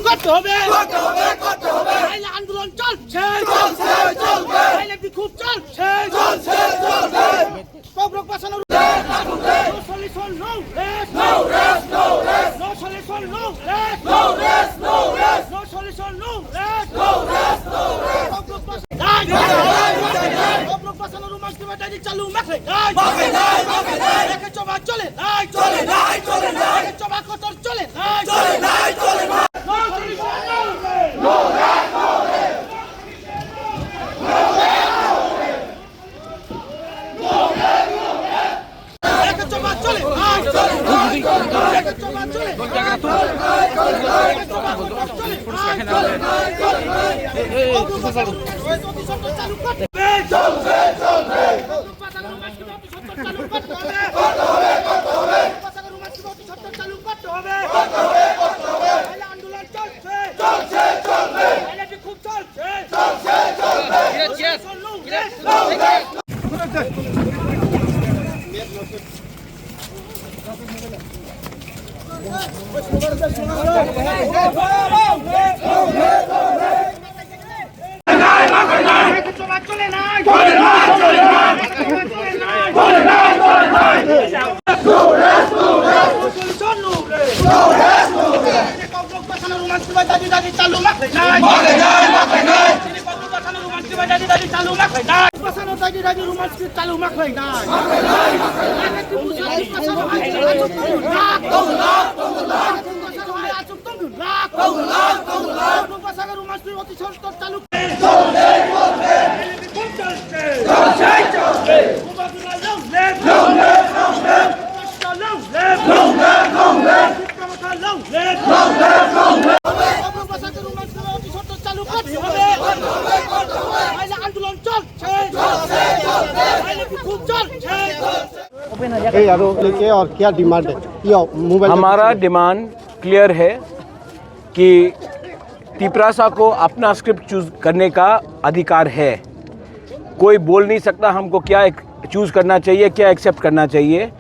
করতে হবে নাইলে আন্দোলন চলছে নাইলে বিক্ষোভ চলছে কবরক বাঁচানোর no solution no rest no solution no rest no solution no rest কবরক বাঁচানোর রোমাঞ্চ ব্যাটারি চালু মাখে রেখে চবা চলে রেখে চবা কতর চলে लेके और क्या डिमांड है? हमारा डिमांड क्लियर है कि तिपरासा को अपना स्क्रिप्ट चूज करने का अधिकार है। कोई बोल नहीं सकता हमको क्या चूज़ करना चाहिए, क्या एक्सेप्ट करना चाहिए।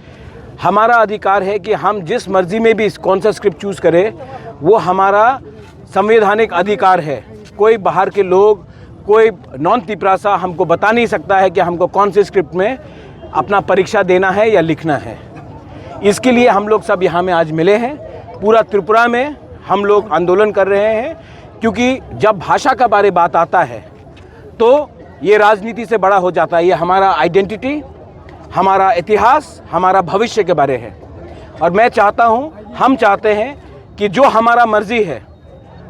हमारा अधिकार है कि हम जिस मर्जी में भी कौन सा स्क्रिप्ट चूज़ करें, वो हमारा संवैधानिक अधिकार है। कोई बाहर के लोग, कोई नॉन तिपरासा हमको बता नहीं सकता है कि हमको कौन से स्क्रिप्ट में अपना परीक्षा देना है या लिखना है। इसके लिए हम लोग सब यहाँ में आज मिले हैं। पूरा त्रिपुरा में हम लोग आंदोलन कर रहे हैं, क्योंकि जब भाषा का बारे बात आता है तो ये राजनीति से बड़ा हो जाता है। ये हमारा आइडेंटिटी, हमारा इतिहास, हमारा भविष्य के बारे है। और मैं चाहता हूँ, हम चाहते हैं कि जो हमारा मर्जी है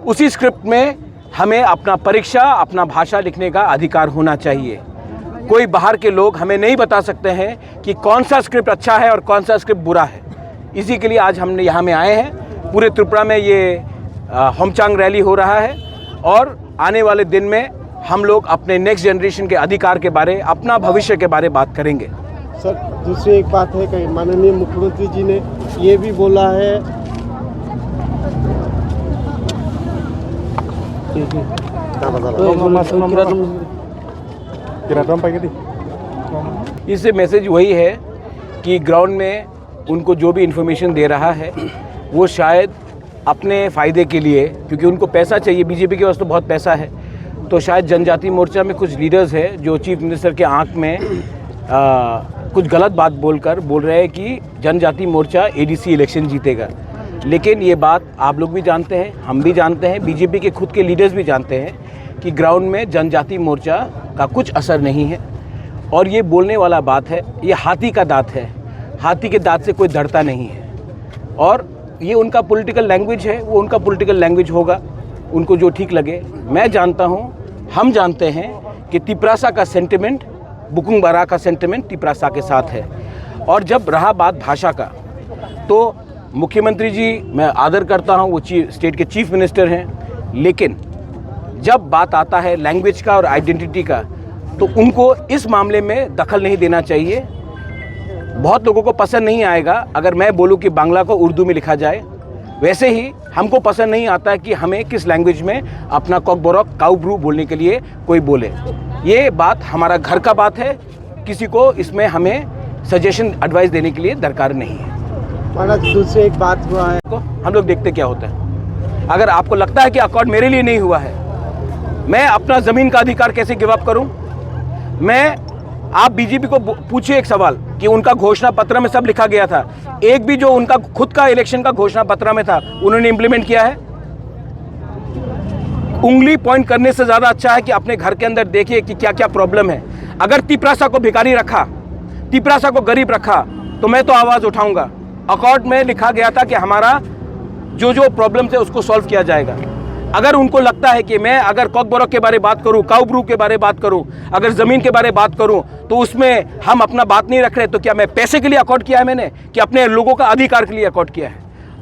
उसी स्क्रिप्ट में हमें अपना परीक्षा, अपना भाषा लिखने का अधिकार होना चाहिए। कोई बाहर के लोग हमें नहीं बता सकते हैं कि कौन सा स्क्रिप्ट अच्छा है और कौन सा स्क्रिप्ट बुरा है। इसी के लिए आज हमने यहाँ में आए हैं। पूरे त्रिपुरा में ये होमचांग रैली हो रहा है और आने वाले दिन में हम लोग अपने नेक्स्ट जनरेशन के अधिकार के बारे, अपना भविष्य के बारे बात करेंगे। सर, दूसरी एक बात है कि माननीय मुख्यमंत्री जी ने ये भी बोला है इससे मैसेज वही है कि ग्राउंड में उनको जो भी इन्फॉर्मेशन दे रहा है वो शायद अपने फ़ायदे के लिए, क्योंकि उनको पैसा चाहिए, बीजेपी के पास तो बहुत पैसा है, तो शायद जनजाति मोर्चा में कुछ लीडर्स हैं जो चीफ मिनिस्टर के आंख में कुछ गलत बात बोल रहे हैं कि जनजाति मोर्चा एडीसी इलेक्शन जीतेगा। लेकिन ये बात आप लोग भी जानते हैं, हम भी जानते हैं, बीजेपी के खुद के लीडर्स भी जानते हैं कि ग्राउंड में जनजाति मोर्चा का कुछ असर नहीं है। और ये बोलने वाला बात है, ये हाथी का दांत है, हाथी के दांत से कोई डरता नहीं है। और ये उनका पॉलिटिकल लैंग्वेज है, वो उनका पॉलिटिकल लैंग्वेज होगा, उनको जो ठीक लगे। मैं जानता हूँ, हम जानते हैं कि तिपरासा का सेंटिमेंट, बुकुंग बारा का सेंटिमेंट तिपरासा के साथ है। और जब रहा बात भाषा का, तो मुख्यमंत्री जी मैं आदर करता हूँ, वो स्टेट के चीफ मिनिस्टर हैं, लेकिन जब बात आता है लैंग्वेज का और आइडेंटिटी का, तो उनको इस मामले में दखल नहीं देना चाहिए। बहुत लोगों को पसंद नहीं आएगा अगर मैं बोलूं कि बांग्ला को उर्दू में लिखा जाए, वैसे ही हमको पसंद नहीं आता है कि हमें किस लैंग्वेज में अपना कॉकबोरक काउब्रू बोलने के लिए कोई बोले। ये बात हमारा घर का बात है, किसी को इसमें हमें सजेशन एडवाइस देने के लिए दरकार नहीं है। दूसरी एक बात हुआ है, हम लोग देखते क्या होता है। अगर आपको लगता है कि अकॉर्ड मेरे लिए नहीं हुआ है, मैं अपना ज़मीन का अधिकार कैसे गिव अप करूं? आप बीजेपी को पूछिए एक सवाल कि उनका घोषणा पत्र में सब लिखा गया था, एक भी जो उनका खुद का इलेक्शन का घोषणा पत्र में था उन्होंने इंप्लीमेंट किया है? उंगली पॉइंट करने से ज़्यादा अच्छा है कि अपने घर के अंदर देखिए कि क्या क्या प्रॉब्लम है। अगर तिपरासा को भिखारी रखा, तिपरासा को गरीब रखा, तो मैं तो आवाज़ उठाऊंगा। अकॉर्ड में लिखा गया था कि हमारा जो जो प्रॉब्लम है उसको सॉल्व किया जाएगा। अगर उनको लगता है कि मैं अगर कॉकबोरक के बारे में बात करूं, काउब्रू के बारे में बात करूं, अगर ज़मीन के बारे में बात करूं, तो उसमें हम अपना बात नहीं रख रहे, तो क्या मैं पैसे के लिए अकॉर्ड किया है मैंने, कि अपने लोगों का अधिकार के लिए अकॉर्ड किया है?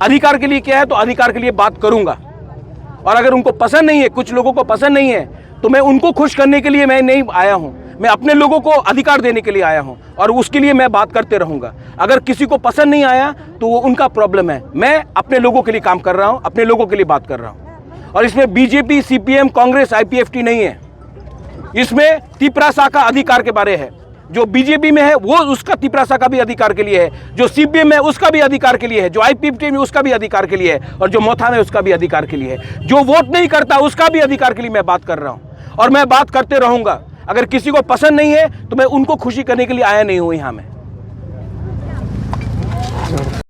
अधिकार के लिए किया है तो अधिकार के लिए बात करूंगा। और अगर उनको पसंद नहीं है, कुछ लोगों को पसंद नहीं है, तो मैं उनको खुश करने के लिए मैं नहीं आया हूं, मैं अपने लोगों को अधिकार देने के लिए आया हूं और उसके लिए मैं बात करते रहूंगा। अगर किसी को पसंद नहीं आया तो वो उनका प्रॉब्लम है, मैं अपने लोगों के लिए काम कर रहा हूं, अपने लोगों के लिए बात कर रहा हूं। और इसमें बीजेपी, सीपीएम, कांग्रेस, आईपीएफटी नहीं है, इसमें तिपरासा का अधिकार के बारे है। जो बीजेपी में है वो उसका तिपरासा का भी अधिकार के लिए है, जो सीपीएम में उसका भी अधिकार के लिए है, जो आईपीएफटी में उसका भी अधिकार के लिए है, और जो मोथा में उसका भी अधिकार के लिए है। जो वोट नहीं करता उसका भी अधिकार के लिए मैं बात कर रहा हूं और मैं बात करते रहूंगा। अगर किसी को पसंद नहीं है तो मैं उनको खुशी करने के लिए आया नहीं हूं यहां में।